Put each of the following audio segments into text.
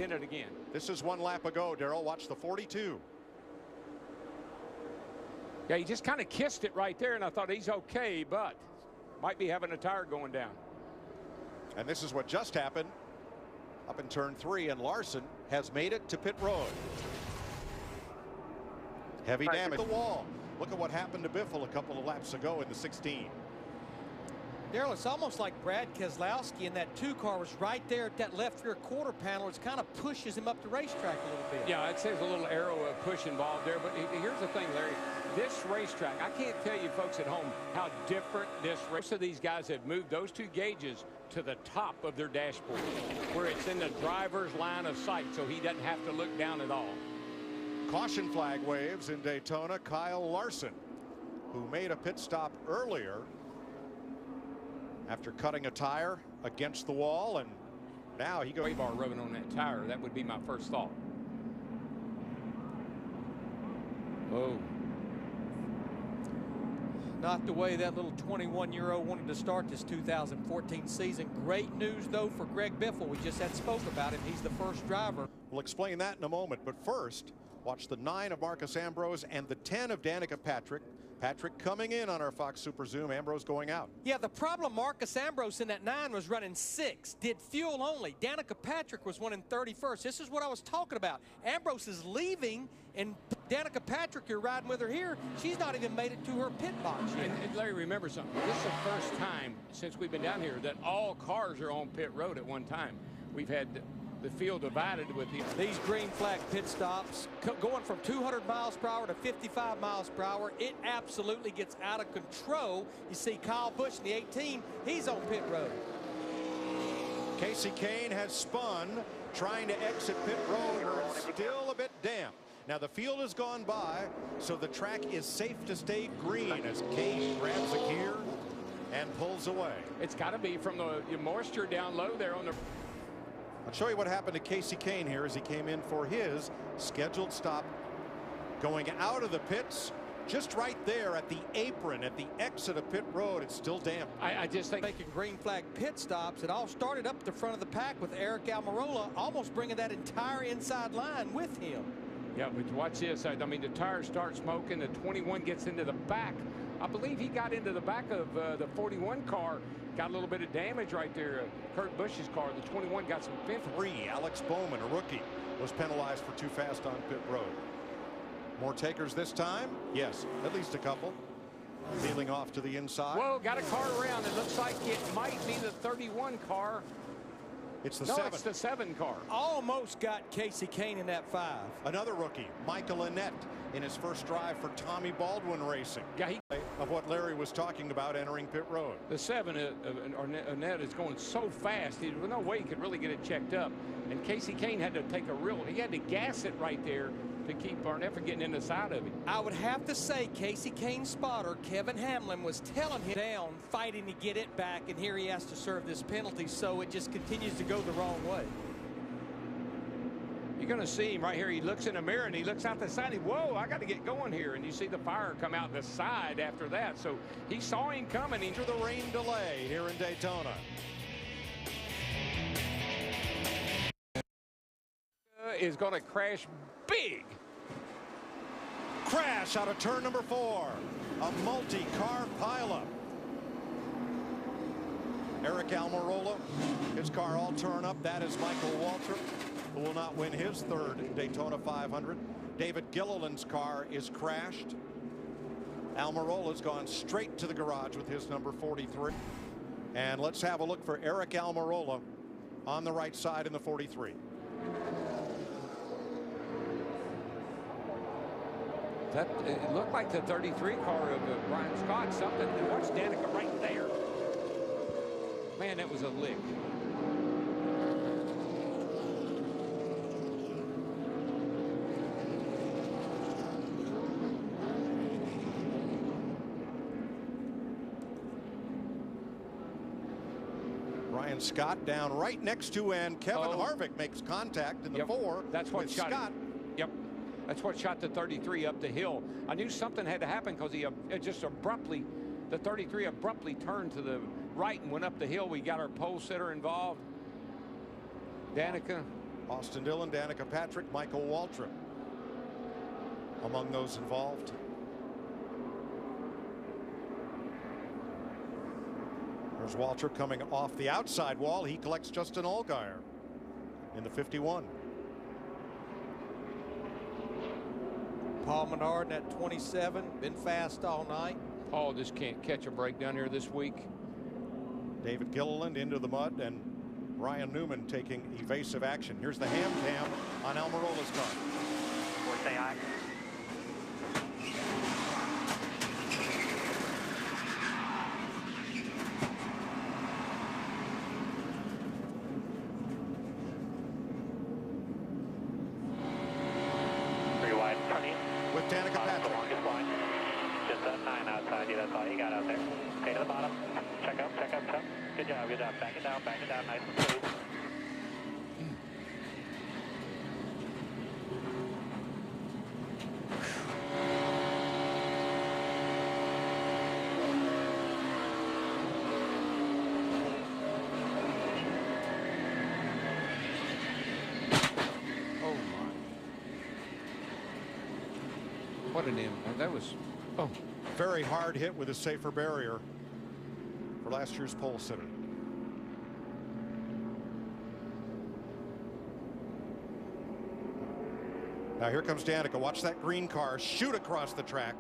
in it again. This is one lap ago, Darrell. Watch the 42. Yeah, he just kind of kissed it right there, and I thought he's okay, but might be having a tire going down. And this is what just happened up in turn 3, and Larson has made it to pit road. Heavy damage to the wall. Look at what happened to Biffle a couple of laps ago in the 16. Darrell, it's almost like Brad Keselowski in that 2 car was right there at that left rear quarter panel. It kind of pushes him up the racetrack a little bit. Yeah, it says a little arrow of push involved there. But here's the thing, Larry. This racetrack, I can't tell you folks at home how different this race. Most of these guys have moved those 2 gauges to the top of their dashboard where it's in the driver's line of sight, so he doesn't have to look down at all. Caution flag waves in Daytona. Kyle Larson, who made a pit stop earlier after cutting a tire against the wall, and now he goes. Way bar rubbing on that tire. That would be my first thought. Oh. Not the way that little 21-year-old wanted to start this 2014 season. Great news, though, for Greg Biffle. We just had spoke about him. He's the first driver. We'll explain that in a moment, but first, watch the 9 of Marcus Ambrose and the 10 of Danica Patrick. Patrick coming in on our Fox Super Zoom. Ambrose going out. Yeah, the problem, Marcus Ambrose in that 9 was running 6, did fuel only. Danica Patrick was running 31st. This is what I was talking about. Ambrose is leaving, and Danica Patrick, you're riding with her here. She's not even made it to her pit box yet. And Larry, remember something. This is the first time since we've been down here that all cars are on pit road at one time. We've had the field divided with these green flag pit stops going from 200 miles per hour to 55 miles per hour. It absolutely gets out of control. You see Kyle Busch in the 18, he's on pit road. Casey Kane has spun trying to exit pit road. It's still a bit damp. Now the field has gone by, so the track is safe to stay green as Kane grabs a gear and pulls away. It's got to be from the moisture down low there on the. I'll show you what happened to Casey Kane here as he came in for his scheduled stop. Going out of the pits, just right there at the apron, at the exit of pit road. It's still damp. I just think making green flag pit stops. It all started up the front of the pack with Eric Almirola almost bringing that entire inside line with him. Yeah, but watch this. I mean, the tires start smoking. The 21 gets into the back. I believe he got into the back of the 41 car. Got a little bit of damage right there. Kurt Busch's car. The 21 got some fifth. 3. Alex Bowman, a rookie, was penalized for too fast on pit road. More takers this time? Yes, at least a couple. Peeling off to the inside. Whoa, got a car around. It looks like it might be the 31 car. It's the no, 7. It's the 7 car. Almost got Casey Kane in that 5. Another rookie, Michael Annett, in his first drive for Tommy Baldwin Racing. Yeah, of what Larry was talking about entering pit road. The 7, Annett is going so fast. There was no way he could really get it checked up. And Casey Kane had to take he had to gas it right there to keep Barnett from getting in the side of him. I would have to say Casey Kane's spotter, Kevin Hamlin, was telling him down, fighting to get it back, and here he has to serve this penalty, so it just continues to go the wrong way. You're going to see him right here. He looks in the mirror and he looks out the side. Whoa, I got to get going here. And you see the fire come out the side after that. So he saw him coming. After the rain delay here in Daytona. Is going to crash big. Crash out of turn number 4. A multi-car pileup. Eric Almirola, his car all torn up. That is Michael Waltrip, who will not win his 3rd Daytona 500. David Gilliland's car is crashed. Almirola's gone straight to the garage with his number 43. And let's have a look for Eric Almirola on the right side in the 43. It looked like the 33 car of Brian Scott. Something. Watch Danica right there. Man, that was a lick. Brian Scott down right next to, and Kevin Harvick makes contact in the 4. That's what shot Scott. Yep. That's what shot the 33 up the hill. I knew something had to happen because he just abruptly, the 33 abruptly turned to the right and went up the hill. We got our pole sitter involved. Danica. Austin Dillon, Danica Patrick, Michael Waltrip among those involved. There's Waltrip coming off the outside wall. He collects Justin Allgaier in the 51. Paul Menard in that 27, been fast all night. Paul just can't catch a break down here this week. David Gilliland into the mud, and Ryan Newman taking evasive action. Here's the ham cam on Almirola's car. Say aye. With Danica Patrick. The longest line. Just that 9 outside you. That's all you got out there. Stay to the bottom. Check up, check up, check. Good job, good job. Back it down, nice and smooth. What an impact. That was, very hard hit with a safer barrier for last year's pole sitter. Now here comes Danica. Watch that green car shoot across the track.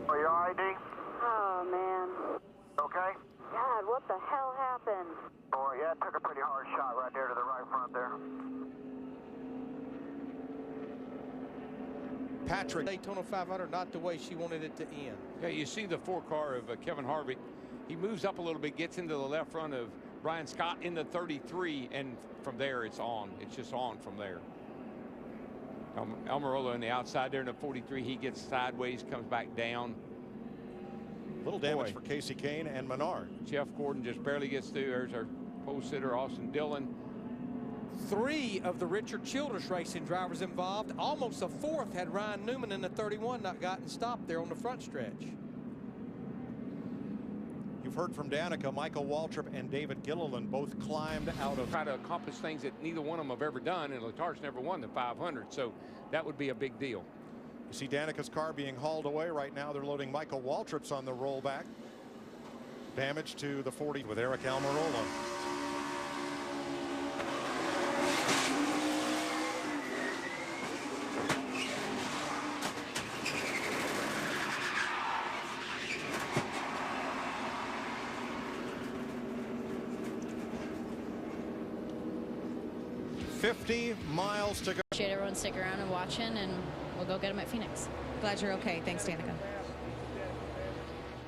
Are you all right, D? Oh, man. Okay? God, what the hell happened? Boy, yeah, it took a pretty hard shot right there to the right front there. Patrick. Daytona 500, not the way she wanted it to end. yeah, you see the 4 car of Kevin Harvick. He moves up a little bit, gets into the left front of Brian Scott in the 33, and from there it's on. It's just on from there. Almirola on the outside there in the 43. He gets sideways, comes back down. Little damage for Casey Kane and Menard. Jeff Gordon just barely gets through. There's our pole sitter, Austin Dillon. 3 of the Richard Childress Racing drivers involved. Almost a 4th had Ryan Newman in the 31 not gotten stopped there on the front stretch. You've heard from Danica. Michael Waltrip and David Gilliland both climbed out of. Try to accomplish things that neither one of them have ever done, and Latar's never won the 500, so that would be a big deal. You see Danica's car being hauled away right now. They're loading Michael Waltrip's on the rollback. Damage to the 40 with Eric Almirola. $50 miles to go. Appreciate everyone sticking around and watching, and we'll go get them at Phoenix. Glad you're okay. Thanks, Danica.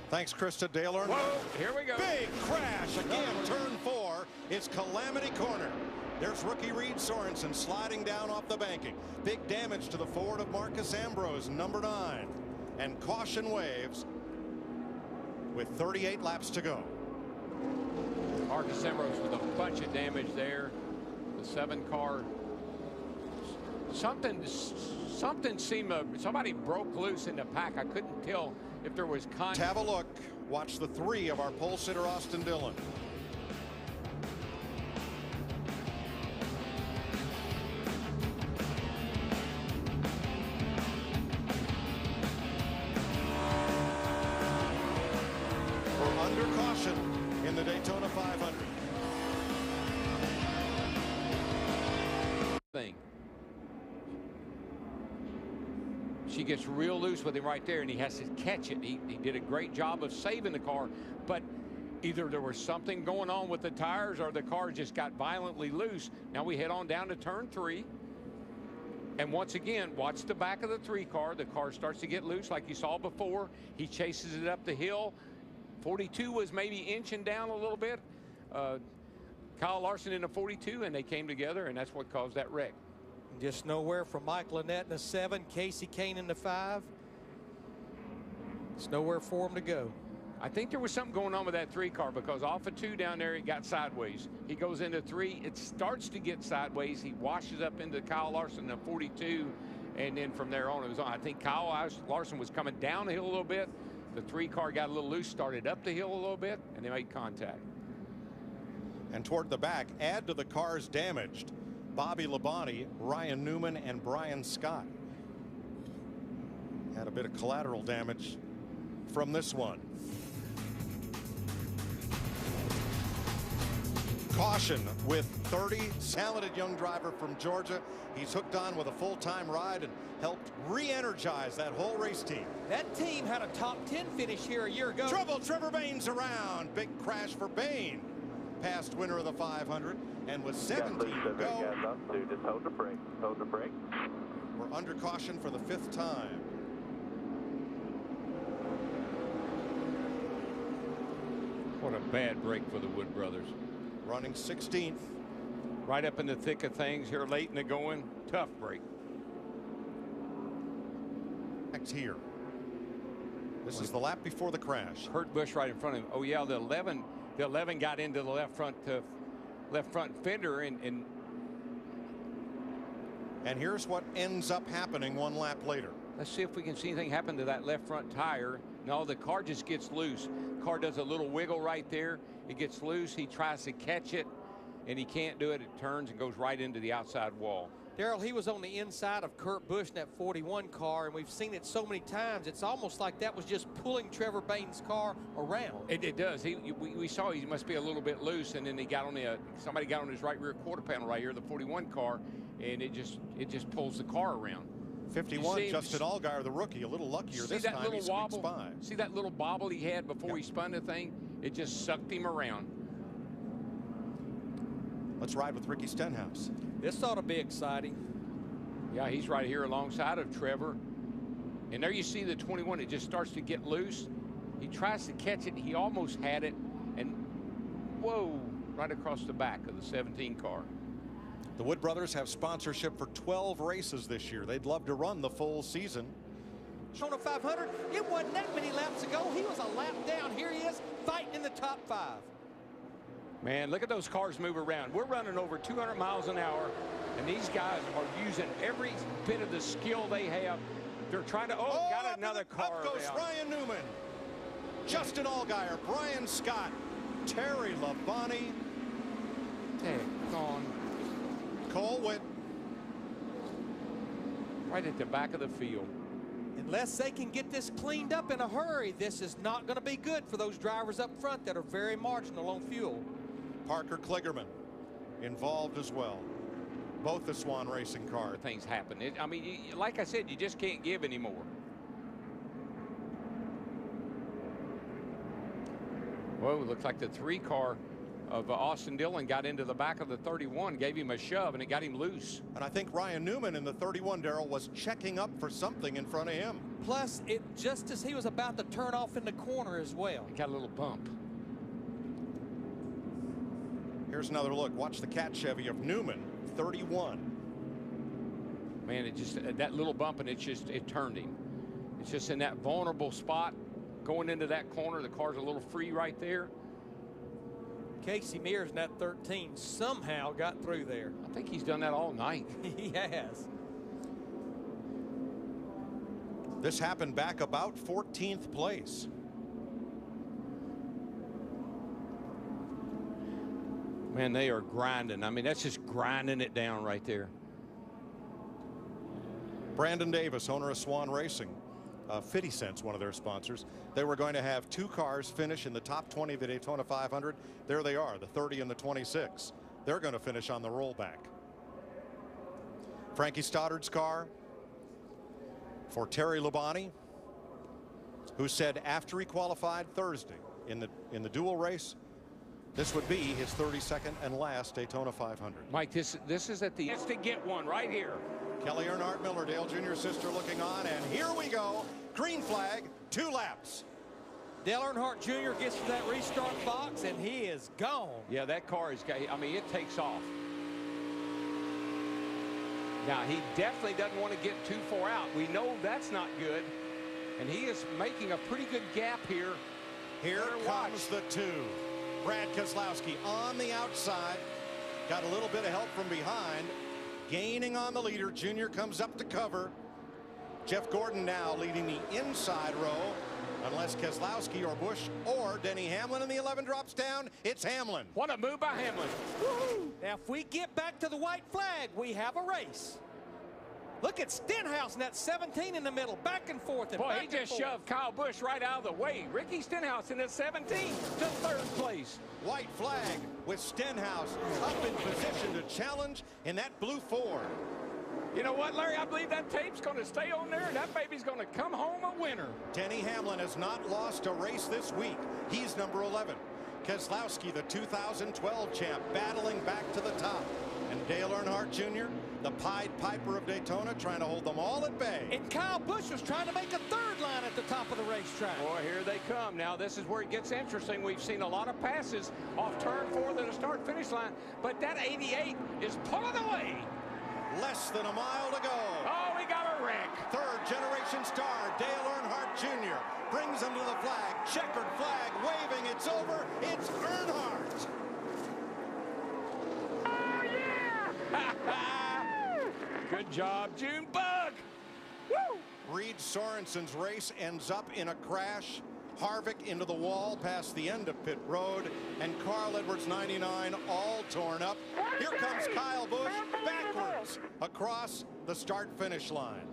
Thanks, Krista Daylor. Whoa, here we go. Big crash again. Turn 4. It's Calamity Corner. There's rookie Reed Sorensen sliding down off the banking. Big damage to the Ford of Marcus Ambrose, number 9. And caution waves with 38 laps to go. Marcus Ambrose with a bunch of damage there. The 7 car. Something seemed, somebody broke loose in the pack. I couldn't tell if there was contact. Have a look. Watch the 3 of our pole sitter, Austin Dillon. We're under caution in the Daytona 500. Thing. She gets real loose with him right there, and he has to catch it. He did a great job of saving the car, but either there was something going on with the tires or the car just got violently loose. Now we head on down to turn 3. And once again, watch the back of the 3 car. The car starts to get loose like you saw before. He chases it up the hill. 42 was maybe inching down a little bit. Kyle Larson in the 42, and they came together, and that's what caused that wreck. Just nowhere from Mike Lynette in the 7, Casey Kane in the 5. It's nowhere for him to go. I think there was something going on with that 3 car, because off of 2 down there, it got sideways. He goes into 3. It starts to get sideways. He washes up into Kyle Larson in the 42, And then from there on, it was on. I think Kyle Larson was coming down the hill a little bit. The 3 car got a little loose, started up the hill a little bit, and they made contact. And toward the back, add to the cars damaged: Bobby Labonte, Ryan Newman, and Brian Scott. Had a bit of collateral damage from this one. Caution with 30, talented young driver from Georgia. He's hooked on with a full-time ride and helped re-energize that whole race team. That team had a top 10 finish here a year ago. Trouble, Trevor Bayne's around. Big crash for Bayne. Past winner of the 500, and with 17 to go. Just hold the brake. Hold the brake. We're under caution for the 5th time. What a bad break for the Wood brothers. Running 16th. Right up in the thick of things here late in the going. Tough break. Next here. This is the lap before the crash. Kurt Busch right in front of him. Oh yeah, the 11 got into the left front fender and here's what ends up happening one lap later. let's see if we can see anything happen to that left front tire. No, the car just gets loose. Car does a little wiggle right there. It gets loose. He tries to catch it and he can't do it. It turns and goes right into the outside wall. Darrell, he was on the inside of Kurt Busch in that 41 car, and we've seen it so many times. It's almost like that was just pulling Trevor Bayne's car around. It does. We saw he must be a little bit loose, and then he got on somebody got on his right rear quarter panel right here, the 41 car, and it just pulls the car around. 51, Justin Allgaier, the rookie, a little luckier this time. He squeaks by. See that little bobble he had before he spun the thing? It just sucked him around. Let's ride with Ricky Stenhouse. This ought to be exciting. Yeah, he's right here alongside of Trevor. And there you see the 21. It just starts to get loose. He tries to catch it. He almost had it. And whoa, right across the back of the 17 car. The Wood brothers have sponsorship for 12 races this year. They'd love to run the full season. Daytona 500, it wasn't that many laps ago. He was a lap down. Here he is fighting in the top 5. Man, look at those cars move around. We're running over 200 miles an hour, and these guys are using every bit of the skill they have. They're trying to, got another car. Up goes Ryan Newman, Justin Allgaier, Brian Scott, Terry Labonte. Gone. Cole Witt. Right at the back of the field. Unless they can get this cleaned up in a hurry, this is not going to be good for those drivers up front that are very marginal on fuel. Parker Kligerman involved as well. Both the Swan Racing cars. Things happen. I mean, like I said, you just can't give anymore. Well, it looks like the 3 car of Austin Dillon got into the back of the 31, gave him a shove, and it got him loose. And I think Ryan Newman in the 31, Darrell, was checking up for something in front of him. Plus, it just as he was about to turn off in the corner as well. He got a little bump. Here's another look. Watch the cat Chevy of Newman, 31. Man, it just, that little bump, and it turned him. It's just in that vulnerable spot going into that corner. The car's a little free right there. Casey Mears in that 13 somehow got through there. I think he's done that all night. He has. This happened back about 14th place. Man, they are grinding. I mean, that's just grinding it down right there. Brandon Davis, owner of Swan Racing, 50 Cents, one of their sponsors. They were going to have 2 cars finish in the top 20 of the Daytona 500. There they are, the 30 and the 26. They're going to finish on the rollback. Frankie Stoddard's car for Terry Labonte, who said after he qualified Thursday in the dual race, this would be his 32nd and last Daytona 500. Mike, this is at the to get one right here. Kelly Earnhardt Miller, Dale Jr.'s sister, looking on, and here we go. Green flag, 2 laps. Dale Earnhardt Jr. gets to that restart box, and he is gone. Yeah, that car is, I mean, it takes off. Now, he definitely doesn't want to get too far out. We know that's not good, and he is making a pretty good gap here. Here comes the 2. Brad Keselowski on the outside. Got a little bit of help from behind. Gaining on the leader. Junior comes up to cover. Jeff Gordon now leading the inside row, unless Keselowski or Busch or Denny Hamlin, and the 11 drops down. It's Hamlin. What a move by Hamlin. Now, if we get back to the white flag, we have a race. Look at Stenhouse in that 17 in the middle, back and forth. And Boy, back he just shoved Kyle Busch right out of the way. Ricky Stenhouse in his 17 to third place. White flag with Stenhouse up in position to challenge in that blue Ford. You know what, Larry? I believe that tape's going to stay on there, and that baby's going to come home a winner. Denny Hamlin has not lost a race this week. He's number 11. Keselowski, the 2012 champ, battling back to the top. And Dale Earnhardt Jr., the Pied Piper of Daytona, trying to hold them all at bay. And Kyle Busch was trying to make a third line at the top of the racetrack. Boy, here they come. Now, this is where it gets interesting. We've seen a lot of passes off turn 4 to the start-finish line, but that 88 is pulling away. Less than a mile to go. Oh, we got a wreck. Third-generation star Dale Earnhardt Jr. brings him to the flag. Checkered flag waving. It's over. It's Earnhardt. Good job, Junebug. Woo! Reed Sorensen's race ends up in a crash. Harvick into the wall past the end of pit road, and Carl Edwards 99 all torn up. Here comes Kyle Busch backwards across the start-finish line.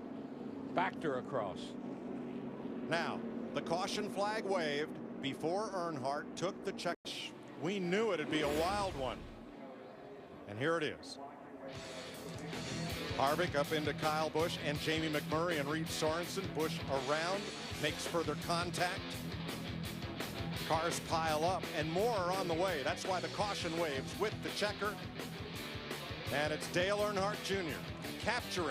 Backed across. Now, the caution flag waved before Earnhardt took the check. We knew it'd be a wild one. And here it is. Harvick up into Kyle Busch and Jamie McMurray and Reed Sorensen. Busch around, makes further contact. Cars pile up, and more are on the way. That's why the caution waves with the checker. And it's Dale Earnhardt Jr. capturing